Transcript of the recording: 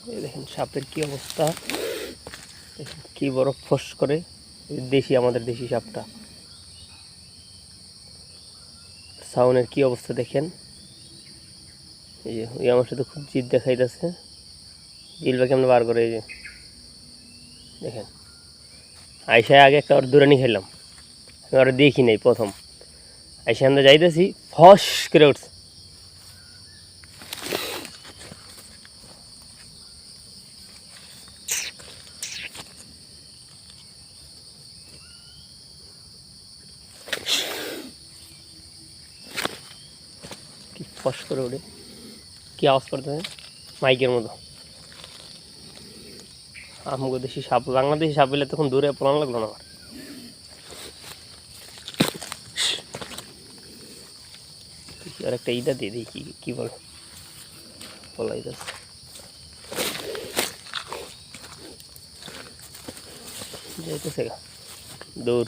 এই দেখেন সাপের কি অবস্থা, কি বড় ফোঁস করে। দেশি, আমাদের দেশি সাপটা। সাউনের কি অবস্থা দেখেন। এই যে ওই আমার সাথে খুব জিদ দেখাইতেছে, জিলবা কেমন বার করে। এই যে দেখেন, আইসায় আগে একটা ওর দূরানি খেলাম, আমি ওরা দেখি নাই। প্রথম আইসা আমরা যাইতেছি, ফস করে উঠছে। কি ফস করে উঠে, কি আওয়াজ করতেছে মাইকের মতো। আমগো দেশি সাপ, বাংলাদেশি সাপ পেলে তখন দূরে পড়ানো লাগলো না আমার। আর একটা ইটা দিয়ে দিই, কি বলে পলাই যাচ্ছে। যাইতেছে গা দূর।